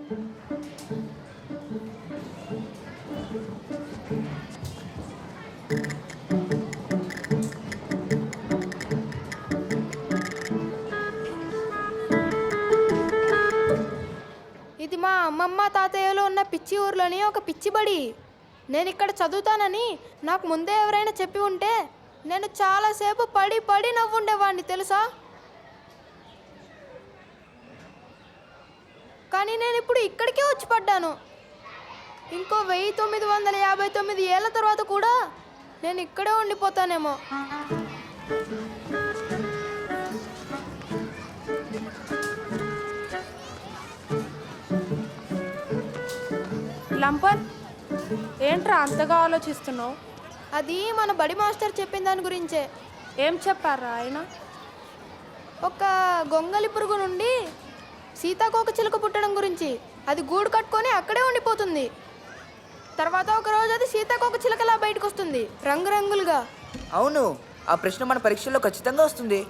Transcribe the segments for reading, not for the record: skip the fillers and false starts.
ఇది మా అమ్మమ్మ తాతయ్యలో ఉన్న పిచ్చి ఊర్లోని ఒక పిచ్చి బడి. నేను ఇక్కడ చదువుతానని నాకు ముందే ఎవరైనా చెప్పి ఉంటే నేను చాలాసేపు పడి పడి నవ్వుండేవాడిని తెలుసా. కానీ నేను ఇప్పుడు ఇక్కడికే వచ్చి పడ్డాను. ఇంకో 1959 ఏళ్ళ తర్వాత కూడా నేను ఇక్కడే ఉండిపోతానేమో. లంపన్, ఏంట్రా అంతగా ఆలోచిస్తున్నావు? అది మన బడి మాస్టర్ చెప్పిన దాని గురించే. ఏం చెప్పారా ఆయన? ఒక గొంగలి పురుగు నుండి సీతాకోక చిలుక పుట్టడం గురించి. అది గూడు కట్టుకొని అక్కడే ఉండిపోతుంది. తర్వాత ఒక రోజు అది సీతాకోక చిలుకలా బయటకు వస్తుంది, రంగురంగులుగా. అవును, ఆ ప్రశ్న మన పరీక్షల్లో ఖచ్చితంగా వస్తుంది.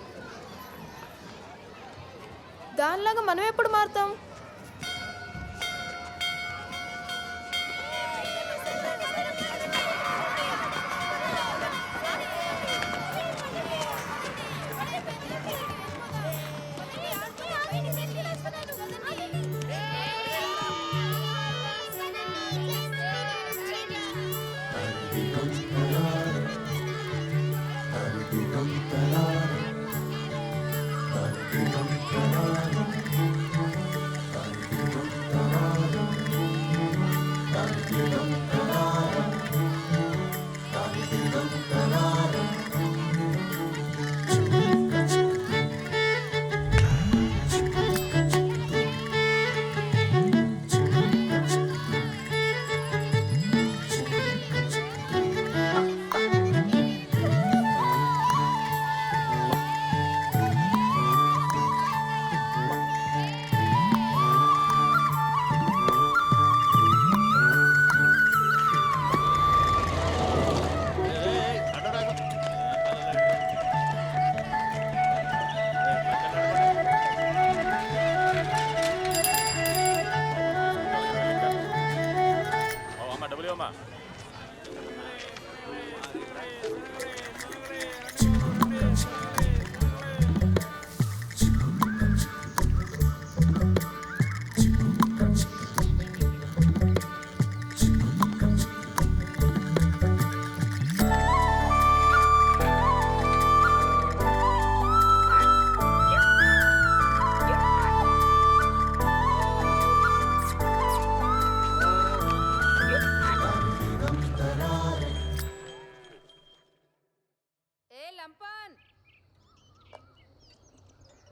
దానిలాగా మనం ఎప్పుడు మారుతాం?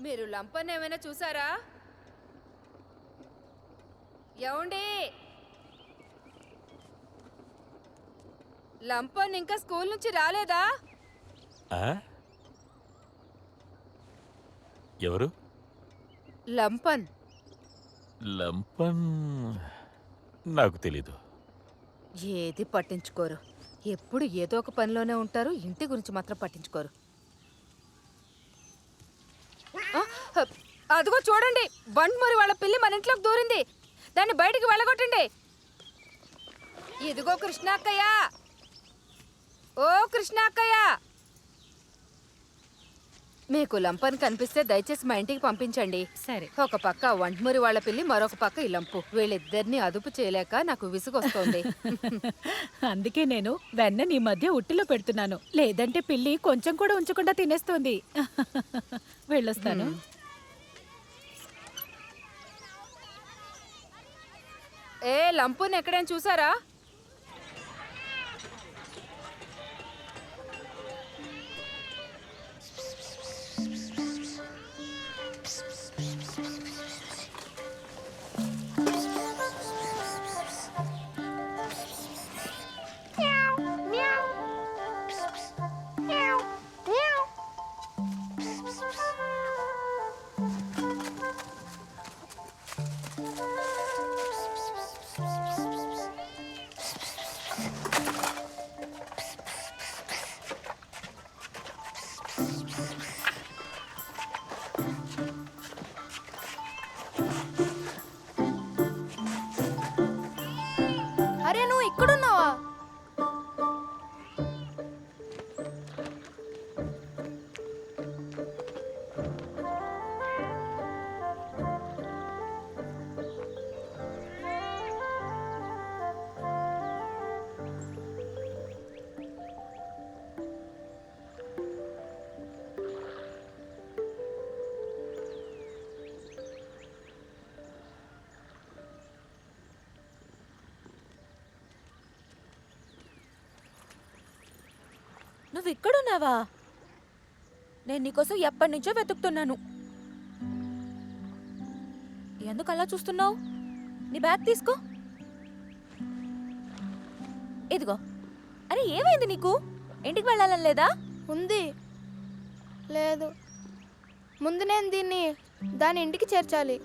మీరు లంపన్ ఏమైనా చూసారా? ఏమండి, లంపన్ ఇంకా స్కూల్ నుంచి రాలేదా? ఎవరు? లంపన్. లంపన్ నాకు తెలీదు. ఏది పట్టించుకోరు, ఎప్పుడు ఏదో ఒక పనిలోనే ఉంటారు. ఇంటి గురించి మాత్రం పట్టించుకోరు. అదిగో చూడండి, బండ్మూరి వాళ్ళ పిల్లి మన ఇంట్లోకి దూరింది. దాన్ని బయటికి వెళ్ళగొట్టండి. ఇదిగో కృష్ణాక్కయ్య, ఓ కృష్ణాక్కయ్య, మీకు లంపన్ కనిపిస్తే దయచేసి మా ఇంటికి పంపించండి. సరే. ఒక పక్క వంటమూరి వాళ్ళ పిల్లి, మరొక పక్క ఈ లంపు. వీళ్ళిద్దరిని అదుపు చేయలేక నాకు విసుగొస్తోంది. అందుకే నేను వెన్న నీ మధ్య ఉట్టిలో పెడుతున్నాను, లేదంటే పిల్లి కొంచెం కూడా ఉంచకుండా తినేస్తోంది. వెళ్ళొస్తాను. ఏ లంపుని ఎక్కడైనా చూసారా? నువ్వు ఇక్కడున్నావా? నేను నీకోసం ఎప్పటి నుంచో వెతుకుతున్నాను. ఎందుకు అలా చూస్తున్నావు? నీ బ్యాగ్ తీసుకో. ఇదిగో. అరే ఏమైంది నీకు? ఇంటికి వెళ్ళాలని లేదా? ఉంది. లేదు. ముందు నేను దాని ఇంటికి చేర్చాలి.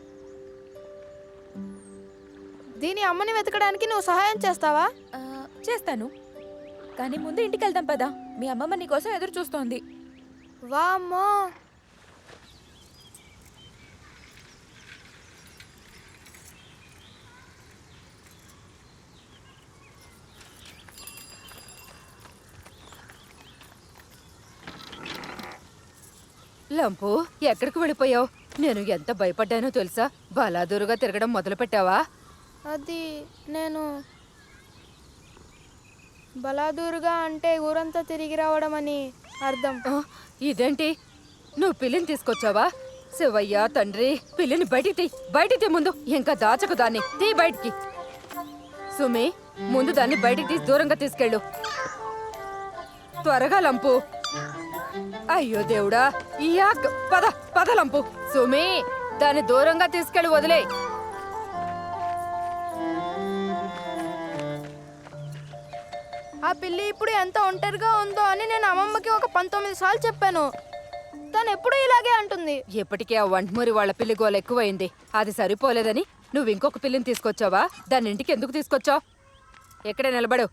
దీని అమ్మని వెతకడానికి నువ్వు సహాయం చేస్తావా? చేస్తాను, కానీ ముందు ఇంటికి వెళ్దాం పదా. మీ అమ్మమ్మ నీకోసం ఎదురు చూస్తోంది. వామ్మో, లంపు ఎక్కడికి వెళ్ళిపోయావు? నేను ఎంత భయపడ్డానో తెలుసా? బలాదూరుగా తిరగడం మొదలు పెట్టావా? అది నేను బలాదూరుగా అంటే ఊరంతా తిరిగి రావడం అని అర్థం. ఇదేంటి, నువ్వు పిల్లిని తీసుకొచ్చావా? శివయ్య తండ్రి, పిల్లిని బయటికి తీ ముందు. ఇంకా దాచకు దాన్ని, తీ బయటికి. సుమి, ముందు దాన్ని బయటికి తీసి దూరంగా తీసుకెళ్ళు. త్వరగా లంపు. అయ్యో దేవుడా, పద లంపు. సుమి, దాన్ని దూరంగా తీసుకెళ్ళి వదిలే. ఆ పిల్లి ఇప్పుడు ఎంత ఒంటరిగా ఉందో అని నేను అమ్మమ్మకి ఒక 19 సార్లు చెప్పాను. తను ఎప్పుడు ఇలాగే అంటుంది. ఇప్పటికే ఆ వంటమూరి వాళ్ళ పిల్లి గోల ఎక్కువైంది. అది సరిపోలేదని నువ్వు ఇంకొక పిల్లిని తీసుకొచ్చావా? దాని ఇంటికి ఎందుకు తీసుకొచ్చావు? ఎక్కడే నిలబడు.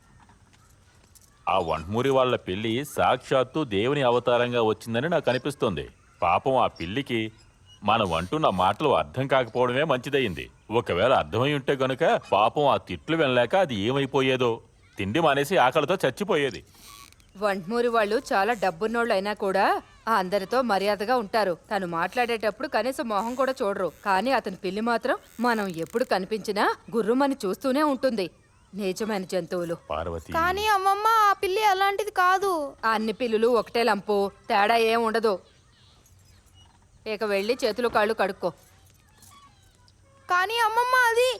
ఆ వంటమూరి వాళ్ళ పిల్లి సాక్షాత్తు దేవుని అవతారంగా వచ్చిందని నాకు అనిపిస్తుంది. పాపం ఆ పిల్లికి మనం అంటున్న మాటలు అర్థం కాకపోవడమే మంచిదయింది. ఒకవేళ అర్థమై ఉంటే గనుక పాపం ఆ తిట్లు వెళ్ళాక అది ఏమైపోయేదో. తిండి మానేసి ఆకలితో చచ్చిపోయేది. వంటమూరి వాళ్ళు చాలా డబ్బున్నోళ్ళు అయినా కూడా అందరితో మర్యాదగా ఉంటారు. తను మాట్లాడేటప్పుడు కనీసం మొహం కూడా చూడరు. కానీ అతని పిల్లి మాత్రం మనం ఎప్పుడు కనిపించినా గుర్రుమని చూస్తూనే ఉంటుంది. నిజమైన జంతువులు. పార్వతి, కానీ అమ్మమ్మ, ఆ పిల్లి అలాంటిది కాదు. అన్ని పిల్లులు ఒకటే లంపు, తేడా ఏం ఉండదు. ఇక వెళ్ళి చేతులు కాళ్ళు కడుక్కో. కానీ అమ్మమ్మ, అది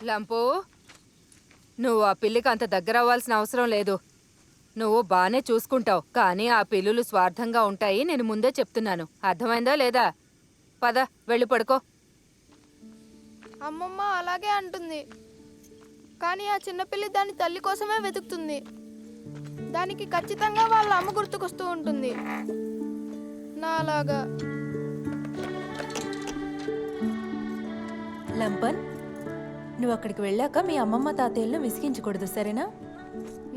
లంపు, నువ్వు ఆ పిల్లికి అంత దగ్గర అవ్వాల్సిన అవసరం లేదు. నువ్వు బానే చూసుకుంటావు, కానీ ఆ పిల్లులు స్వార్థంగా ఉంటాయి. నేను ముందే చెప్తున్నాను. అర్థమైందా లేదా? పద, వెళ్ళి పడుకో. అమ్మమ్మ అలాగే అంటుంది. కానీ ఆ చిన్నపిల్లి దాని తల్లి కోసమే వెతుకుతుంది. దానికి ఖచ్చితంగా వాళ్ళ అమ్మ గుర్తుకొస్తూ ఉంటుంది, నాలాగా. లంపన్, నువ్వు అక్కడికి వెళ్ళాక మీ అమ్మమ్మ తాతయ్యలను విసిగించకూడదు, సరేనా?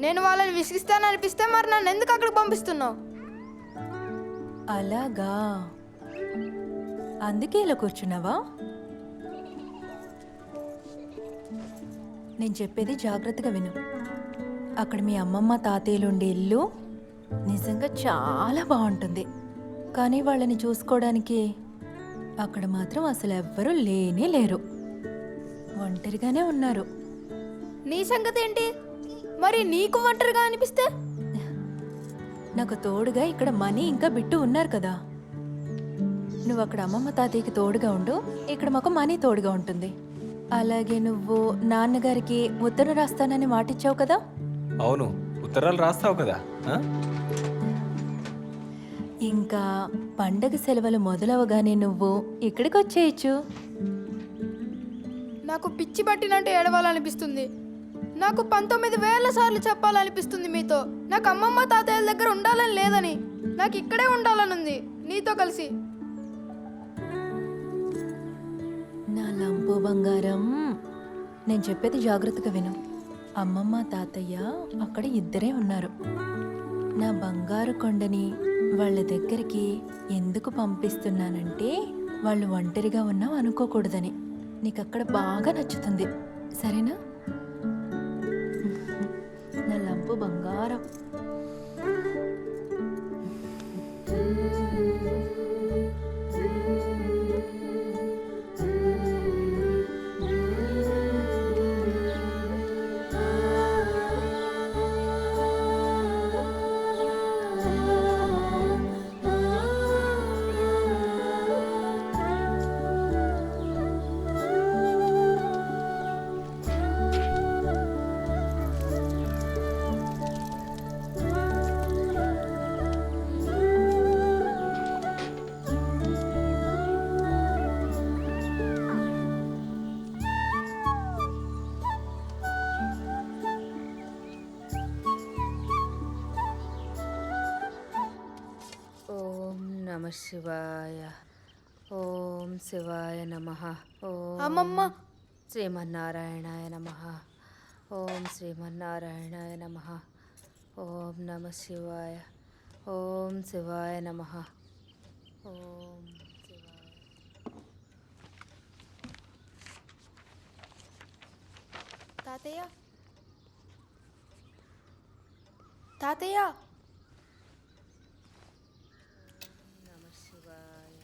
నేను వాళ్ళని విసిగిస్తాననిపిస్తే మరి నన్ను ఎందుకు అక్కడికి పంపిస్తున్నావు? అలాగా, అందుకే ఇలా కూర్చున్నావా? నేను చెప్పేది జాగ్రత్తగా విను. అక్కడ మీ అమ్మమ్మ తాతయ్యలు ఉండే ఇల్లు నిజంగా చాలా బాగుంటుంది. కానీ వాళ్ళని చూసుకోవడానికి అక్కడ మాత్రం అసలు ఎవ్వరూ లేనే లేరు. ఒంటరిగానే ఉన్నారు. నీ సంగతి ఏంటి? మరి నీకు ఒంటరిగా అనిపిస్తే? నాకు తోడుగా ఇక్కడ మనీ ఇంకా బిట్టు ఉన్నారు కదా. నువ్వు అక్కడ అమ్మమ్మ తాతయ్యకి తోడుగా ఉండు, ఇక్కడ మాకు మనీ తోడుగా ఉంటుంది. అలాగే నువ్వు నాన్నగారికి ఉత్తరం రాస్తానని మాటిచ్చావు కదా. అవును, ఉత్తరాలు రాస్తావు కదా. ఇంకా పండగ సెలవులు మొదలవగానే నువ్వు ఇక్కడికి వచ్చేయచ్చు. నాకు పిచ్చి పట్టినట్టు ఏడవాలనిపిస్తుంది. నాకు 19,000 సార్లు చెప్పాలనిపిస్తుంది మీతో. నాకు అమ్మమ్మ తాతయ్యల దగ్గర ఉండాలని లేదని, నాకు ఇక్కడే ఉండాలనుంది నీతో కలిసి. నా లంపు బంగారం, నేను చెప్పేది జాగ్రత్తగా విను. అమ్మమ్మ తాతయ్య అక్కడ ఇద్దరే ఉన్నారు. నా బంగారు కొండని వాళ్ళ దగ్గరికి ఎందుకు పంపిస్తున్నానంటే వాళ్ళు ఒంటరిగా ఉన్నావు అనుకోకూడదని. నీకు అక్కడ బాగా నచ్చుతుంది, సరేనా? నా లంపు బంగారం. ఓం నమ శివాయ. ఓం శివాయ నమః. ఓం అమ్మమ్మ శ్రీమన్నారాయణాయ నమః. ఓం శ్రీమన్నారాయణాయ నమః. ఓం నమ శివాయ. ఓం శివాయ నమః. ఓం శివాయ. తాతయ్య తాతయ్య నమ శివాయ.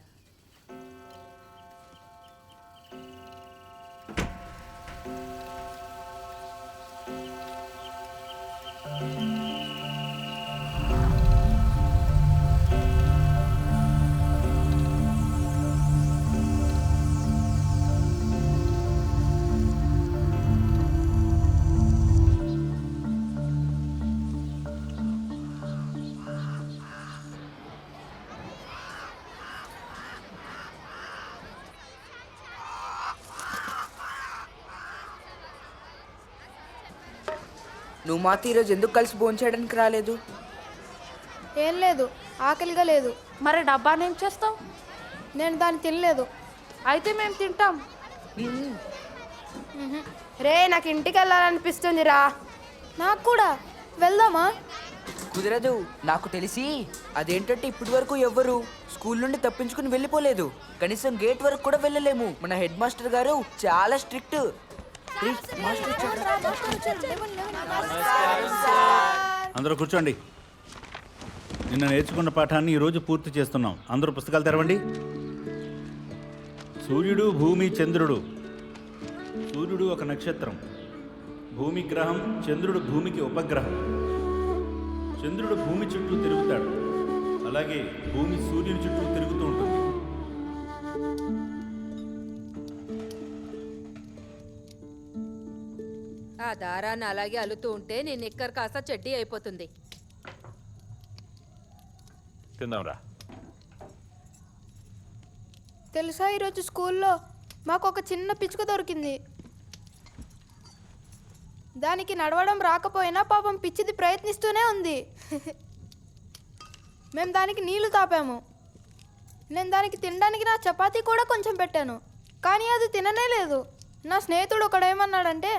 నువ్వు మాతో ఈరోజు ఎందుకు కలిసి భోంచేయడానికి రాలేదు? ఏం లేదు, ఆకలిగా లేదు. మరి డబ్బాని ఏం చేస్తావు? నేను దాన్ని తినలేదు. అయితే మేము తింటాం. రే, నాకు ఇంటికి వెళ్ళాలనిపిస్తుంది రా. నాకు కూడా. వెళ్దామా? కుదరదు. నాకు తెలిసి అదేంటంటే ఇప్పటి వరకు ఎవ్వరు స్కూల్ నుండి తప్పించుకుని వెళ్ళిపోలేదు. కనీసం గేట్ వరకు కూడా వెళ్ళలేము. మన హెడ్ మాస్టర్ గారు చాలా స్ట్రిక్ట్. అందరూ కూర్చోండి. నిన్న నేర్చుకున్న పాఠాన్ని ఈరోజు పూర్తి చేస్తున్నాం. అందరూ పుస్తకాలు తెరవండి. సూర్యుడు, భూమి, చంద్రుడు. సూర్యుడు ఒక నక్షత్రం, భూమి గ్రహం, చంద్రుడు భూమికి ఉపగ్రహం. చంద్రుడు భూమి చుట్టూ తిరుగుతాడు, అలాగే భూమి సూర్యుని చుట్టూ తిరుగుతూ ఉంటుంది. ఆ దారాన్ని అలాగే అల్లుతూ ఉంటే నీ నిక్కర్ కాస్త చెడ్డీ అయిపోతుంది. తిందాంరా. తెలుసా, ఈరోజు స్కూల్లో మాకు ఒక చిన్న పిచ్చుక దొరికింది. దానికి నడవడం రాకపోయినా పాపం పిచ్చిది ప్రయత్నిస్తూనే ఉంది. మేము దానికి నీళ్లు తాపాము. నేను దానికి తినడానికి నా చపాతీ కూడా కొంచెం పెట్టాను, కానీ అది తిననే లేదు. నా స్నేహితుడు ఒకడేమన్నాడంటే,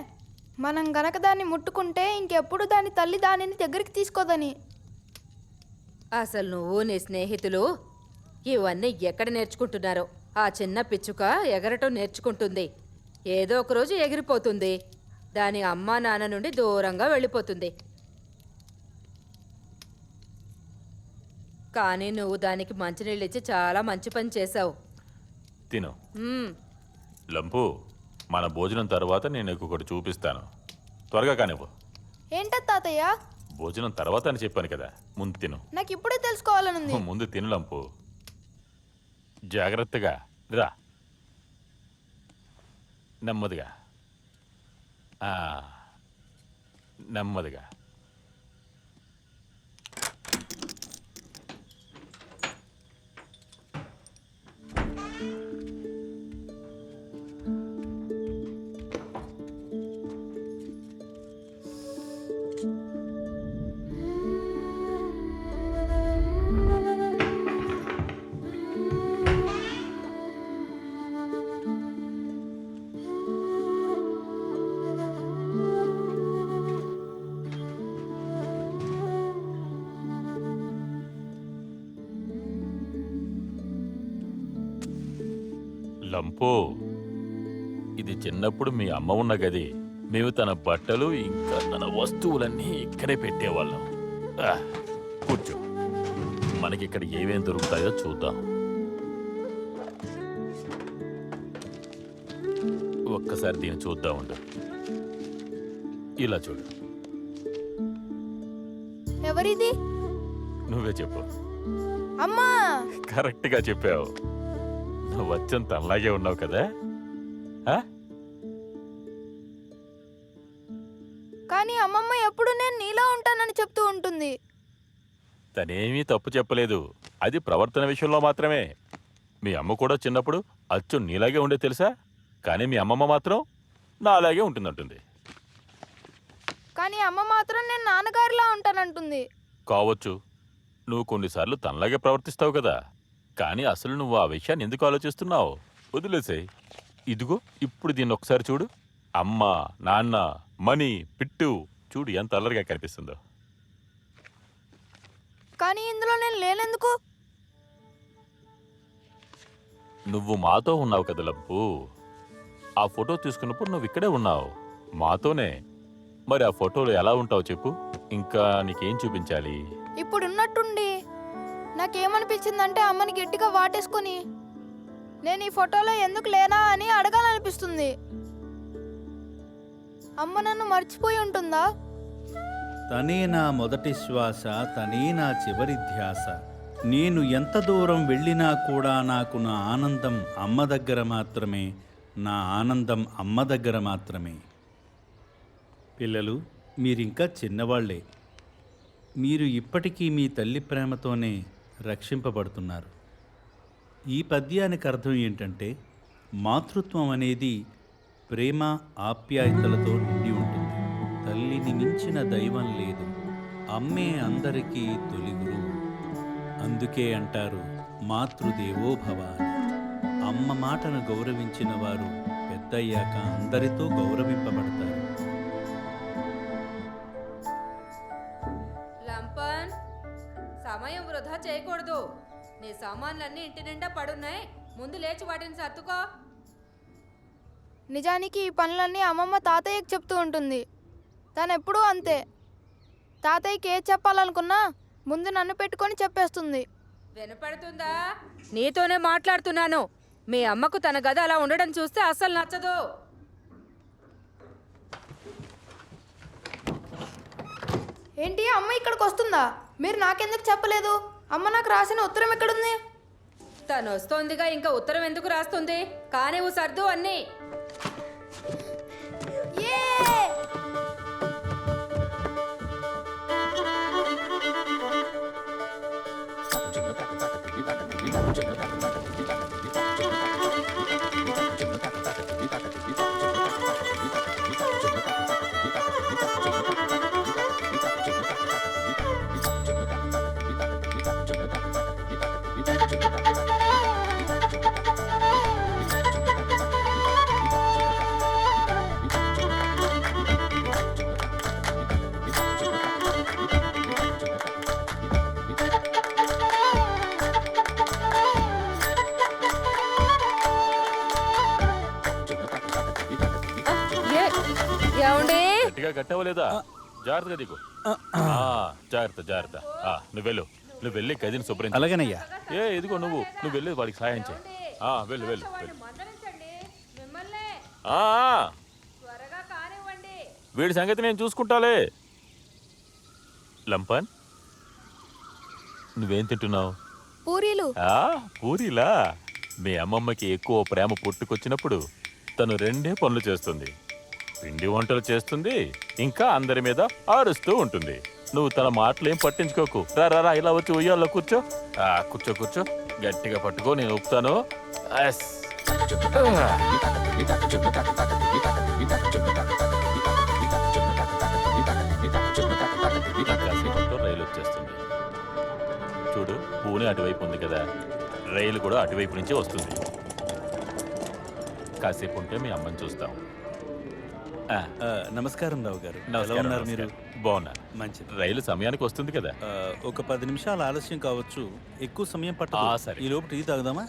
మనం గనక దాన్ని ముట్టుకుంటే ఇంకెప్పుడు దాని తల్లి దానిని దగ్గరికి తీసుకోదని. అసలు నువ్వు నీ స్నేహితులు ఇవన్నీ ఎక్కడ నేర్చుకుంటున్నారో? ఆ చిన్న పిచ్చుక ఎగరటం నేర్చుకుంటుంది, ఏదో ఒక రోజు ఎగిరిపోతుంది, దాని అమ్మా నాన్న నుండి దూరంగా వెళ్ళిపోతుంది. కానీ నువ్వు దానికి మంచినీళ్ళు ఇచ్చి చాలా మంచి పని చేశావు. తిను. మ్మ్. లంపు, మన భోజనం తర్వాత నేను నీకు ఒకటి చూపిస్తాను. త్వరగా కానివ్వు. ఏంటో తాతయ్య? భోజనం తర్వాత అని చెప్పాను కదా, ముందు తిను. నాకు ఇప్పుడే తెలుసుకోవాలనుంది. ముందు తిను లంపు. జాగ్రత్తగా రా, నెమ్మదిగా. నెమ్మదిగా. లంపో, ఇది చిన్నప్పుడు మీ అమ్మ ఉన్న గది. మేము తన బట్టలు ఇంకా తన వస్తువులన్నీ ఇక్కడే పెట్టేవాళ్ళం. ఆ, కూర్చో, మనకిక్కడ ఏమేం దొరుకుతాయో చూద్దాం. ఒక్కసారి దీన్ని చూద్దాం ఉండు. ఇలా చూడు. ఎవరిది? నువ్వే చెప్పు. అమ్మా! కరెక్ట్గా చెప్పావు. నువ్వు వచ్చంత అలాగే ఉన్నావు కదా. ఆ? కానీ అమ్మమ్మ ఎప్పుడు నేను నీలా ఉంటానని చెప్తూ ఉంటుంది. తనేమీ తప్పు చెప్పలేదు. అది ప్రవర్తన విషయంలో మాత్రమే. మీ అమ్మ కూడా చిన్నప్పుడు అచ్చు నీలాగే ఉండే తెలుసా. కానీ మీ అమ్మమ్మ మాత్రం నా అలాగే ఉంటుందంటుంది. కానీ అమ్మ మాత్రం నేను నాన్నగారిలా ఉంటానంటుంది. కావచ్చు, నువ్వు కొన్నిసార్లు తనలాగే ప్రవర్తిస్తావు కదా. కానీ అసలు నువ్వు ఆ విషయాన్ని ఎందుకు ఆలోచిస్తున్నావు? వదిలేసేయ్. ఇదిగో ఇప్పుడు దీన్ని ఒకసారి చూడు. అమ్మ, నాన్న, మణి, పిట్టు, చూడు ఎంత అల్లరిగా కనిపిస్తుందో. కానీ ఇందులో నేను లేనెందుకు? నువ్వు మాతో ఉన్నావు కదా లంపు. ఆ ఫోటో తీసుకున్నప్పుడు నువ్వు ఇక్కడే ఉన్నావు మాతోనే. మరి ఆ ఫోటోలో ఎలా ఉంటావు చెప్పు. ఇంకా నీకేం చూపించాలి? ఇప్పుడున్నట్టుండి నాకేమనిపించిందంటే అమ్మని గట్టిగా వాటేసుకొని నేను ఈ ఫోటోలో ఎందుకు లేనా అని అడగాలనిపిస్తుంది. అమ్మ నన్ను మర్చిపోయి ఉంటుందా? తనే నా మొదటి శ్వాస, తనే నా చివరి ధ్యాస. నేను ఎంత దూరం వెళ్ళినా కూడా నాకు నా ఆనందం అమ్మ దగ్గర మాత్రమే. నా ఆనందం అమ్మ దగ్గర మాత్రమే. పిల్లలు, మీరింకా చిన్నవాళ్లే. మీరు ఇప్పటికీ మీ తల్లి ప్రేమతోనే రక్షింపబడుతున్నారు. ఈ పద్యానికి అర్థం ఏంటంటే, మాతృత్వం అనేది ప్రేమ ఆప్యాయతలతో నిండి ఉంటుంది. తల్లిని మించిన దైవం లేదు. అమ్మే అందరికీ తొలి గురువు. అందుకే అంటారు మాతృదేవో భవ అని. అమ్మ మాటను గౌరవించిన వారు పెద్దయ్యాక అందరితో గౌరవింపబడతారు. లంపన్, సమయం వృధా చేయకూడదు. నీ సామాన్లన్నీ ఇంటి నిండా పడున్నాయి. ముందు లేచి వాటిని సర్దుకో. నిజానికి ఈ పనులన్నీ అమ్మమ్మ తాతయ్యకి చెప్తూ ఉంటుంది. తను ఎప్పుడూ అంతే. తాతయ్యకి ఏది చెప్పాలనుకున్నా ముందు నన్ను పెట్టుకొని చెప్పేస్తుంది. వినపడుతుందా? నీతోనే మాట్లాడుతున్నాను. మీ అమ్మకు తన గది అలా ఉండడం చూస్తే అస్సలు నచ్చదు. ఏంటి, అమ్మ ఇక్కడికి వస్తుందా? మీరు నాకెందుకు చెప్పలేదు? అమ్మ నాకు రాసిన ఉత్తరం ఎక్కడుంది? తను వస్తోందిగా, ఇంకా ఉత్తరం ఎందుకు రాస్తుంది? కానీ ఓ సర్దు అన్నీ. ఏ! ఏమండి? గట్టిగా కట్టవలేదా? జాగ్రత్తగా దిగు. జాగ్రత్త జాగ్రత్త. నువ్వు వెళ్ళి గదిని శుభ్రం. అలాగేనయ్యా. ఇదిగో నువ్వు వెళ్ళి వాడికి సహాయం చేయి. వెళ్ళు వెళ్ళు వెళ్ళు. వీడి సంగతి నేను చూసుకుంటాలే. లంపన్, నువ్వేం తింటున్నావు? పూరీలు. పూరీలా? మీ అమ్మమ్మకి ఎక్కువ ప్రేమ పుట్టుకొచ్చినప్పుడు తను రెండే పనులు చేస్తుంది. పిండి వంటలు చేస్తుంది, ఇంకా అందరి మీద ఆరుస్తూ ఉంటుంది. నువ్వు తన మాటలు ఏం పట్టించుకోకు. రా ఇలా వచ్చి ఉయ్యాల్లో కూర్చో. కూర్చో కూర్చో. గట్టిగా పట్టుకో, నేను ఊపుతాను. రైలు వచ్చేస్తుంది. చూడు, పూణె అటువైపు ఉంది కదా, రైలు కూడా అటువైపు నుంచి వస్తుంది. కాసేపు ఉంటే మీ అమ్మని చూస్తాం. నమస్కారం రావు గారు. నమస్కారం, ఉన్నారు మీరు? బాగున్నా. మంచిది. రైలు సమయానికి వస్తుంది కదా. ఒక 10 నిమిషాలు ఆలస్యం కావచ్చు. ఎక్కువ సమయం పట్టదు. సరే. ఈ లోపు టీ తాగుదామా?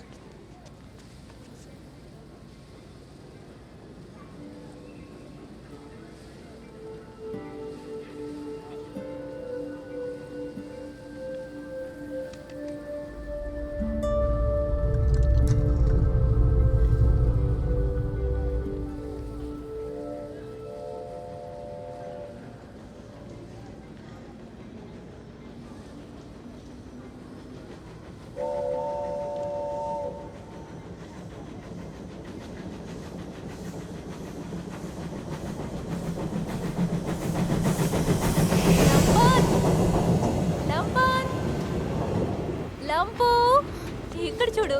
చూడు,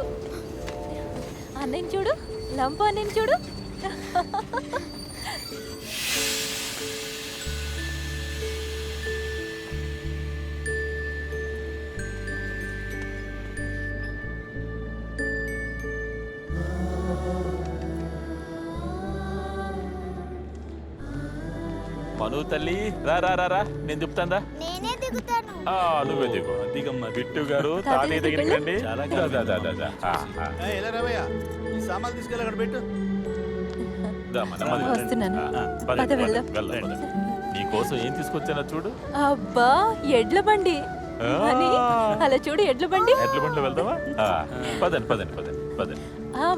అన్నయ్యని చూడు, లంపు అన్నయ్యని చూడు. మను తల్లి రా రా రా రా నేను చెప్తాందా నేనే దిగుతాను. నువ్వే దిగు దిగమ్మ. బిట్టు గారు తాతయ్య దగ్గరికి రండి చాలా దా, దా, దా, దా, దా. ఎలా రావయ్యా, ఈ సామాన్లు తీసుకెళ్ళి అక్కడ పెట్టు. దా, నెమ్మది. వస్తున్నాను. పద, పద, పద, వెళ్దాం. వెళ్దాం, పద. నీ కోసం ఏం తీసుకొచ్చానో చూడు. అబ్బా, ఎడ్ల బండి అని, అలా చూడు ఎడ్ల బండి. ఎడ్ల బండిలో వెళ్దామా పదండి పదండి పదండి పదండి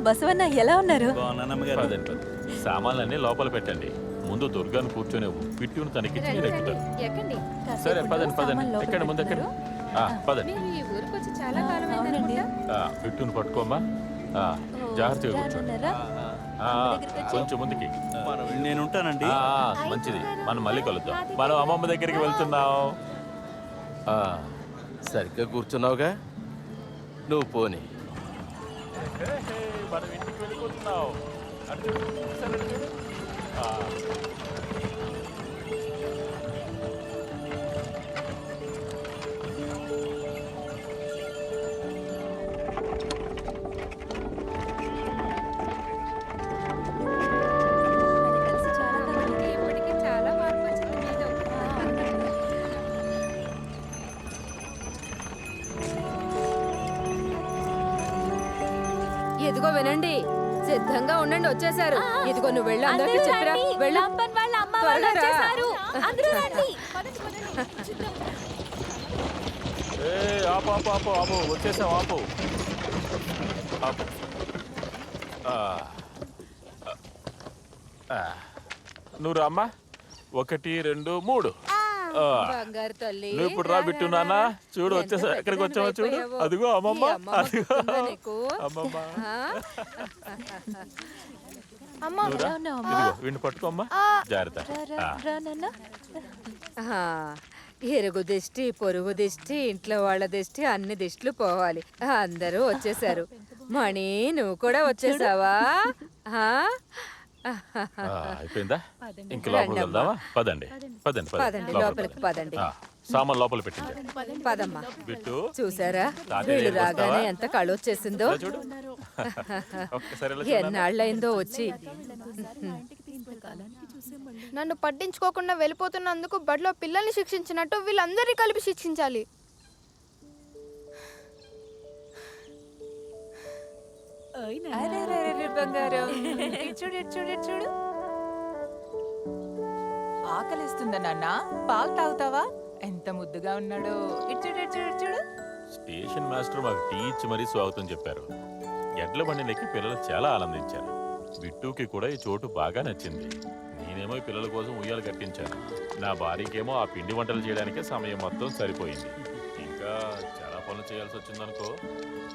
బసవన్న ఎలా ఉన్నారు? బాగున్నానమ్మగారు. పదండి పదండి సామాన్లన్నీ లోపల పెట్టండి. ముందు దుర్గాను కూర్చొనేవు, పిట్టును తనకిచ్చి నేను ఎక్కుతాను. ఎక్కండి. సరే పదండి పదండి ఎక్కండి ముందు ఎక్కండి పదండి. మీరు ఈ ఊరికి వచ్చి చాలా కాలం అయిందనుకుంటా. పిట్టును పట్టుకోమ్మా జాగ్రత్తగా కూర్చోండి. బాగున్నారా? కొంచెం ముందుకి నేను ఉంటానండి. మంచిది, మనం మళ్ళీ కలుద్దాం. మనం అమ్మమ్మ దగ్గరికి వెళ్తున్నాం. సరిగ్గా కూర్చున్నావుగా, నువ్వు పోనీ. మనం ఇంటికి వెళ్ళిపోతున్నాం. అటు చూడు, ఒకసారి అటు చూడు. ఇప్పటికి చాలా మార్పు వచ్చింది మీలో. ఎదిగో వినండి, సిద్ధంగా ఉండండి, వచ్చేసారు. ఇదిగో నువ్వు వెళ్ళు, అందరికీ చెప్పిరా. వెళ్ళు, త్వరగా రా. ఆపు ఆపు ఆపు ఆపు వచ్చేసాం, ఆపు ఆపు. నువ్వు రామ్మా, 1 2 3. బంగారు తల్లి, నువ్వు ఇప్పుడు రా బిట్టు నాన్న, చూడు వచ్చేసా, ఎక్కడికి వచ్చావో చూడు. అదిగో అమ్మమ్మ, ఈ అమ్మమ్మ అదిగో గుర్తుందా నీకు? అమ్మమ్మ. ఆ? అమ్మా, నువ్వురా, ఇదిగో వీడిని పట్టుకోమ్మా, జాగ్రత్త. రా నాన్న. ఎరుగు దిష్టి, పొరుగు దిష్టి, ఇంట్లో వాళ్ళ దిష్టి, అన్ని దిష్టిలు పోవాలి. అందరూ వచ్చేసారు. మణి, నువ్వు కూడా వచ్చేసావా? ఆ? అయిపోయిందా? ఇంక లోపలికి వెళ్దామా? పదండి పదండి పదండి, లోపలికి పదండి. సామాన్ లోపల పెట్టించా. పదమ్మా. బిట్టు చూసారా, తాతయ్య వీళ్ళు వస్తావా? రాగానే ఎంత కళొచ్చేసిందో. ఇలా చూడు. ఒక్కసారి ఇలా చూడు నాన్న. ఎన్నాళ్ళైందో వచ్చి. నన్ను పట్టించుకోకుండా వెళ్ళిపోతున్నందుకు బడిలో పిల్లల్ని శిక్షించినట్టు వీళ్ళందరినీ కలిపి శిక్షించాలి. బంగారం, చూడు ఆకలిస్తుందా నాన్న, పాలు తాగుతావా? ఎంత ముద్దుగా ఉన్నాడో. చూడు. స్టేషన్ మాస్టర్ మాకు టీ ఇచ్చి మరీ స్వాగతం చెప్పారు. ఎడ్ల బండినెక్కి పిల్లలు చాలా ఆనందించారు. బిట్టుకి కూడా ఈ చోటు బాగా నచ్చింది. నేనేమో ఈ పిల్లల కోసం ఉయ్యాలు కట్టించాను. నా భార్యకేమో ఆ పిండి వంటలు చేయడానికే సమయం మొత్తం సరిపోయింది. ఇంకా చాలా పనులు చేయాల్సి వచ్చిందనుకో.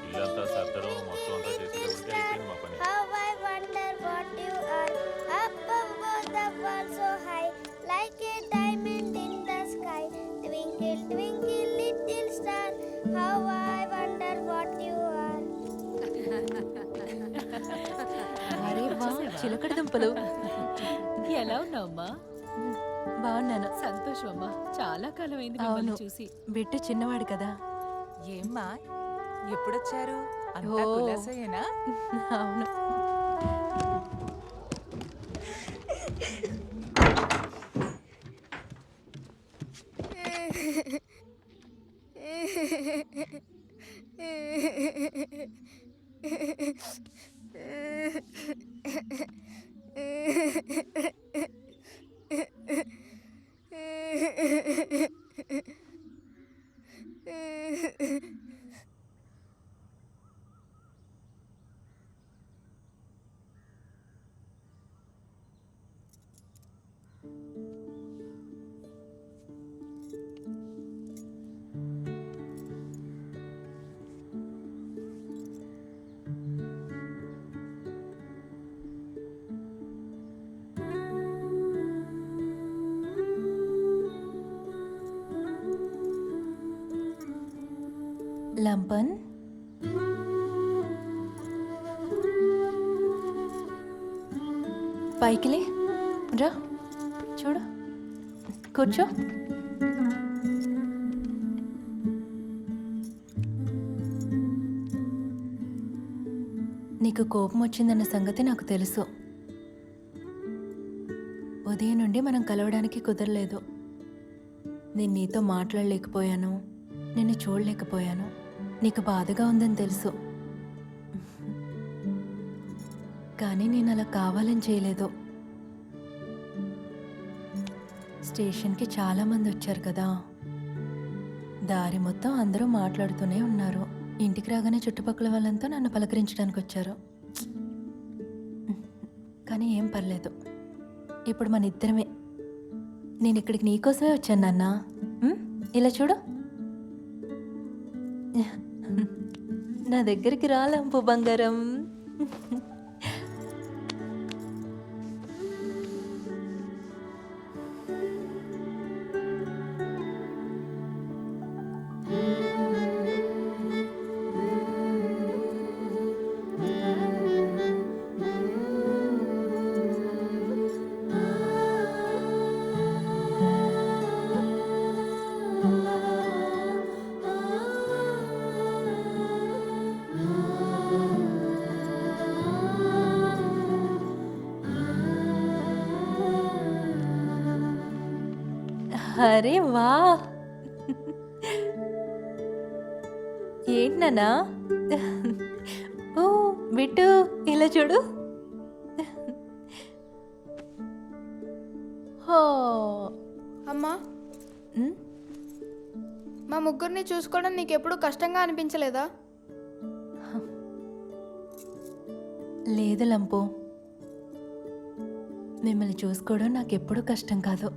ఇల్లంతా సర్దడం మొత్తం అంతా చేసేటప్పటికే అయిపోయింది మా పని. How I wonder what you are, up above the world so high, like a diamond in the sky. Twinkle, twinkle, little star, how I wonder what you are. అరే వా, చిలకడ దుంపలు. ఎలా ఉన్నావమ్మా? బాగున్నాను. సంతోషం అమ్మా, చాలా కాలం అయింది అవును, మిమ్మల్ని చూసి. బిట్టు చిన్నవాడు కదా. ఏమ్మా, ఎప్పుడొచ్చారు? అంతా ఓ. కులాసేనా? అవును. లంపన్, పైకిలే రా, చూడు, కూర్చో. నీకు కోపం వచ్చిందన్న సంగతి నాకు తెలుసు. ఉదయం నుండి మనం కలవడానికి కుదరలేదు. నేను నీతో మాట్లాడలేకపోయాను, నిన్ను చూడలేకపోయాను. నీకు బాధగా ఉందని తెలుసు, కానీ నేను అలా కావాలని చేయలేదు. స్టేషన్కి చాలామంది వచ్చారు కదా, దారి మొత్తం అందరూ మాట్లాడుతూనే ఉన్నారు. ఇంటికి రాగానే చుట్టుపక్కల వాళ్ళంతా నన్ను పలకరించడానికి వచ్చారు. కానీ ఏం పర్లేదు, ఇప్పుడు మన ఇద్దరమే. నేను ఇక్కడికి నీకోసమే వచ్చాను నాన్న. ఇలా చూడు, నా దగ్గరికి రా లంపు బంగారం. అరే వా, ఏంటన్నా? ఓ బిట్టు, ఇలా చూడు. హో, అమ్మా, మా ముగ్గురిని చూసుకోవడం నీకు ఎప్పుడూ కష్టంగా అనిపించలేదా? లేదు లంపు, మిమ్మల్ని చూసుకోవడం నాకెప్పుడూ కష్టం కాదు.